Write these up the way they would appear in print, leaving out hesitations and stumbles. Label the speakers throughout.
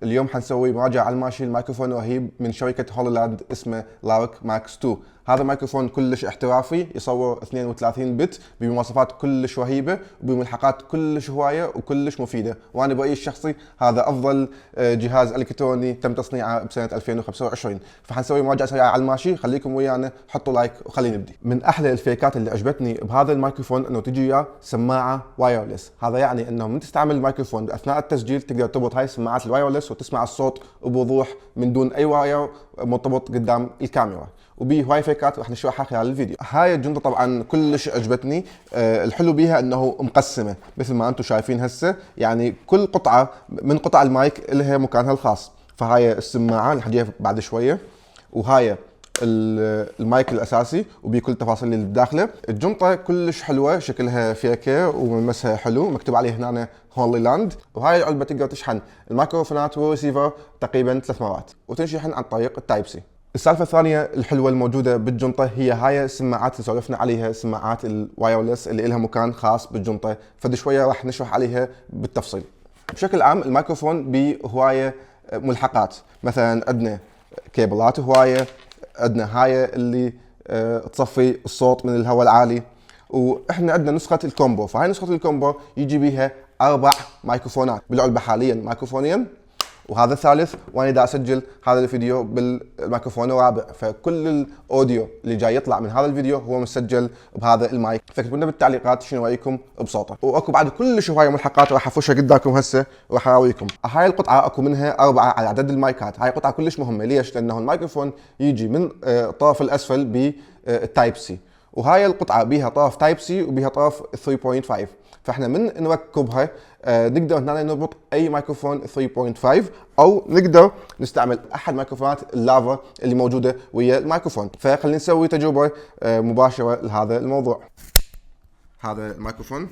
Speaker 1: اليوم حنسوي مراجعة على الماشي الميكروفون رهيب من شركة هولولاند اسمه لارك ماكس 2. هذا ميكروفون كلش احترافي، يصور 32 بت بمواصفات كلش رهيبة وبملحقات كلش هواية وكلش مفيدة، وانا برأيي الشخصي هذا افضل جهاز الكتروني تم تصنيعه بسنة 2025. فحنسوي مراجعة سريعة على الماشي، خليكم ويانا، حطوا لايك وخلينا نبدي. من احلى الفيكات اللي عجبتني بهذا الميكروفون انه تجي وياه سماعة وايرلس. هذا يعني انه من تستعمل الميكروفون اثناء التسجيل تقدر تربط هاي السماعات الوايرلس وتسمع الصوت بوضوح من دون اي واير مرتبط قدام الكاميرا. وبيه هواي فيكات راح نشرحها خلال الفيديو. هاي الجنطة طبعا كلش عجبتني. الحلو بيها انه مقسمة مثل ما انتم شايفين هسه، يعني كل قطعة من قطع المايك لها مكانها الخاص. فهاي السماعة اللي حنجيها بعد شوية، وهاي المايك الاساسي وبكل التفاصيل اللي بداخله. الجنطة كلش حلوة، شكلها فيكة وملمسها حلو، مكتوب عليه هنا هولولاند. وهاي العلبة تقدر تشحن الميكروفونات والريسيفر تقريبا 3 مرات، وتنشحن عن طريق التايب سي. السالفة الثانية الحلوة الموجودة بالجنطة هي هاي السماعات اللي سولفنا عليها، سماعات الوايرلس اللي لها مكان خاص بالجنطة. فد شوية راح نشرح عليها بالتفصيل. بشكل عام الميكروفون بهواية ملحقات، مثلا عندنا كيبلات هواية، عندنا هاي اللي تصفي الصوت من الهواء العالي، واحنا عندنا نسخة الكومبو. فهاي نسخة الكومبو يجي بيها 4 ميكروفونات بالعلبة، حاليا ميكروفونين وهذا الثالث، وانا دا اسجل هذا الفيديو بالميكروفون الرابع. فكل الاوديو اللي جاي يطلع من هذا الفيديو هو مسجل بهذا المايك. فاكتبوا لنا بالتعليقات شنو رايكم بصوته. واكو بعد كلش هوايه ملحقات راح افرشها قدامكم هسه وراح اراويكم. هاي القطعه اكو منها 4 على عدد المايكات. هاي قطعه كلش مهمه. ليش؟ لانه الميكروفون يجي من الطرف الاسفل بالتايب سي، وهاي القطعه بيها طرف تايب سي وبيها طرف 3.5. فاحنا من نركبها نقدر هنا نربط اي ميكروفون 3.5 او نقدر نستعمل احد ميكروفونات اللافا اللي موجوده ويا الميكروفون. فخلينا نسوي تجربه مباشره لهذا الموضوع. هذا الميكروفون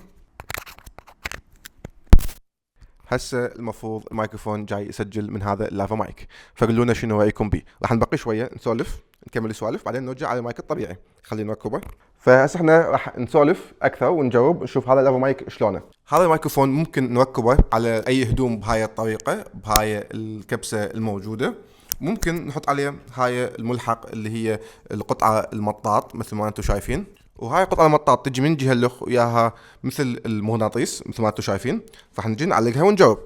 Speaker 1: هسه المفروض الميكروفون جاي يسجل من هذا اللافا مايك. فقولوا لنا شنو رايكم بيه. راح نبقي شويه نسولف، نكمل السوالف، بعدين نرجع على المايك الطبيعي. خلينا نركبه. فهسه احنا راح نسولف اكثر ونجرب نشوف هذا اللافا مايك شلونه. هذا الميكروفون ممكن نركبه على اي هدوم بهاي الطريقه، بهاي الكبسه الموجوده. ممكن نحط عليه هاي الملحق اللي هي القطعه المطاط مثل ما انتم شايفين. وهاي قطعة المطاط تجي من جهة الاخ وياها مثل المغناطيس مثل ما انتم شايفين. فحنجي نعلقها ونجرب.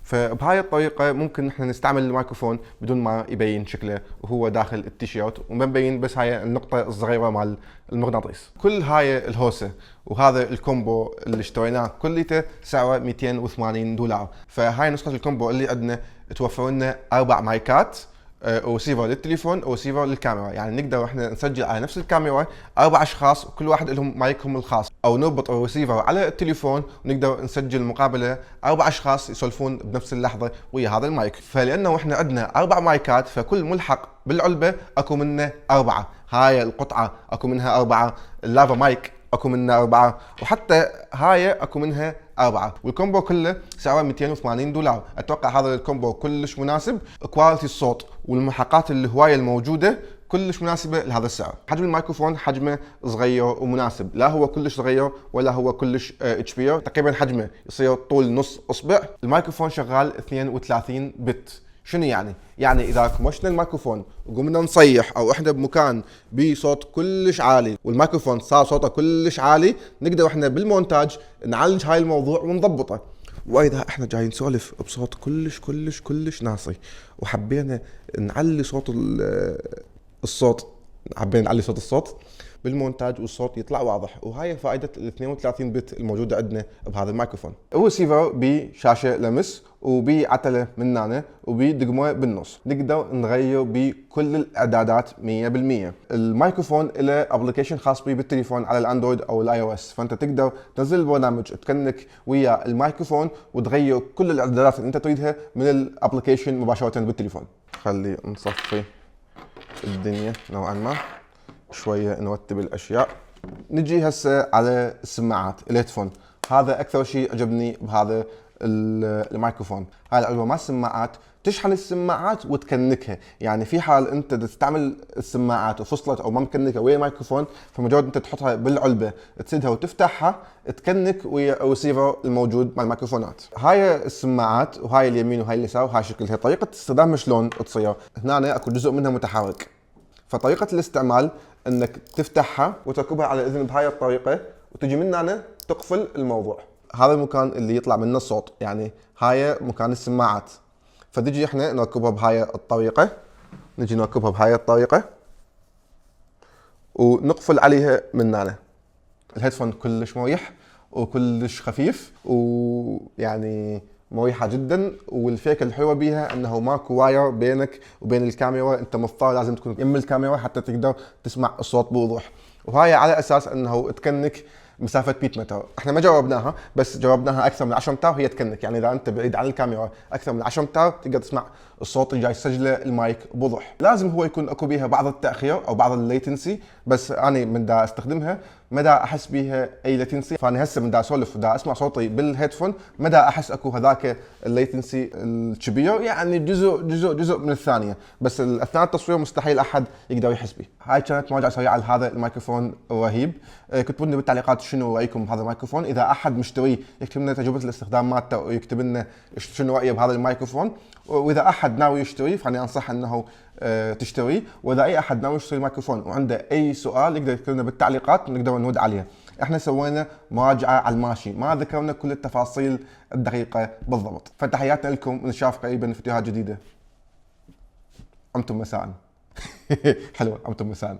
Speaker 1: فبهاي الطريقة ممكن نحن نستعمل الميكروفون بدون ما يبين شكله وهو داخل التيشيرت، وما مبين بس هاي النقطة الصغيرة مال المغناطيس. كل هاي الهوسة وهذا الكومبو اللي اشتريناه كليته سعره $280. فهاي نسخة الكومبو اللي عندنا توفر لنا 4 مايكات، ورسيفر للتليفون ورسيفر للكاميرا. يعني نقدر احنا نسجل على نفس الكاميرا 4 اشخاص وكل واحد لهم مايكهم الخاص، او نربط الرسيفر على التليفون ونقدر نسجل مقابله 4 اشخاص يسولفون بنفس اللحظه ويا هذا المايك. فلانه احنا عندنا 4 مايكات فكل ملحق بالعلبه اكو منه 4. هاي القطعه اكو منها 4، اللافا مايك اكو منها 4، وحتى هاي اكو منها 4. والكومبو كله سعره $280. اتوقع هذا الكومبو كلش مناسب. كواليتي الصوت والملحقات اللي هوايه الموجوده كلش مناسبه لهذا السعر. حجم الميكروفون حجمه صغير ومناسب، لا هو كلش صغير ولا هو كلش كبير. تقريبا حجمه يصير طول نص اصبع. الميكروفون شغال 32 بت. شنو يعني؟ يعني اذا كمشنا الميكروفون وقمنا نصيح او احنا بمكان بصوت كلش عالي والميكروفون صار صوته كلش عالي، نقدر احنا بالمونتاج نعالج هاي الموضوع ونضبطه. واذا احنا جايين نسولف بصوت كلش ناصي وحبينا نعلي صوت الصوت، حبينا نعلي صوت الصوت بالمونتاج والصوت يطلع واضح. وهاي فائده ال 32 بت الموجوده عندنا بهذا الميكروفون. الريسيفر بشاشه لمس وبعتله من هنا وبدقمه بالنص، نقدر نغير بكل الاعدادات 100%. الميكروفون له ابلكيشن خاص به بالتليفون على الاندرويد او الاي او اس، فانت تقدر تنزل البرنامج تكنك ويا الميكروفون وتغير كل الاعدادات اللي انت تريدها من الابلكيشن مباشره بالتليفون. خلي نصفي الدنيا نوعا ما، شويه نرتب الاشياء. نجي هسه على السماعات الهيدفون. هذا اكثر شيء عجبني بهذا الميكروفون. هاي العلبه مال السماعات تشحن السماعات وتكنكها. يعني في حال انت تستعمل السماعات وفصلت او ما مكنكه ويا مايكروفون، فمجرد انت تحطها بالعلبه تسدها وتفتحها تكنك ويا الريسيفر الموجود مع الميكروفونات. هاي السماعات وهاي اليمين وهاي اليسار وهاي شكلها. طريقه استخدامها شلون تصير؟ هنا اكو جزء منها متحرك، فطريقه الاستعمال انك تفتحها وتركبها على الاذن بهاي الطريقه، وتجي من هنا تقفل الموضوع. هذا المكان اللي يطلع منه الصوت، يعني هاي مكان السماعات. فتجي احنا نركبها بهاي الطريقه، نجي نركبها بهاي الطريقه ونقفل عليها من هنا. الهيدفون كلش مريح وكلش خفيف ويعني مريحه جدا. والفكره الحلوه بيها انه ماكو واير بينك وبين الكاميرا، انت مضطر لازم تكون يم الكاميرا حتى تقدر تسمع الصوت بوضوح. وهاي على اساس انه تكنك مسافه 100 متر. احنا ما جربناها، بس جربناها اكثر من 10 امتار هي تكنك. يعني اذا انت بعيد عن الكاميرا اكثر من 10 امتار تقدر تسمع الصوت اللي جاي يسجله المايك بوضوح. لازم هو يكون اكو بيها بعض التاخير او بعض الليتنسي، بس انا من دا استخدمها ما دا احس بيها اي ليتنسي. فانا هسه من دا اسولف ودا اسمع صوتي بالهيدفون ما دا احس اكو هذاك الليتنسي الكبير، يعني جزء من الثانيه، بس اثناء التصوير مستحيل احد يقدر يحس به. هاي كانت مراجعه سريعه لهذا الميكروفون الرهيب. كتبوا لنا بالتعليقات شنو رايكم بهذا الميكروفون. اذا احد مشتري يكتب لنا تجربه الاستخدام مالته ويكتب لنا شنو رايه بهذا الميكروفون. واذا احد ناوي يشتري فانا انصح انه تشتري. واذا اي احد ناوي يشتري الميكروفون وعنده اي سؤال يقدر يكتب لنا بالتعليقات ونقدر نرد عليه. احنا سوينا مراجعه على الماشي، ما ذكرنا كل التفاصيل الدقيقه بالضبط. فتحياتنا لكم ونشوف قريبا فيديوهات جديده. أمتم مساء. حلوه أمتم مساء.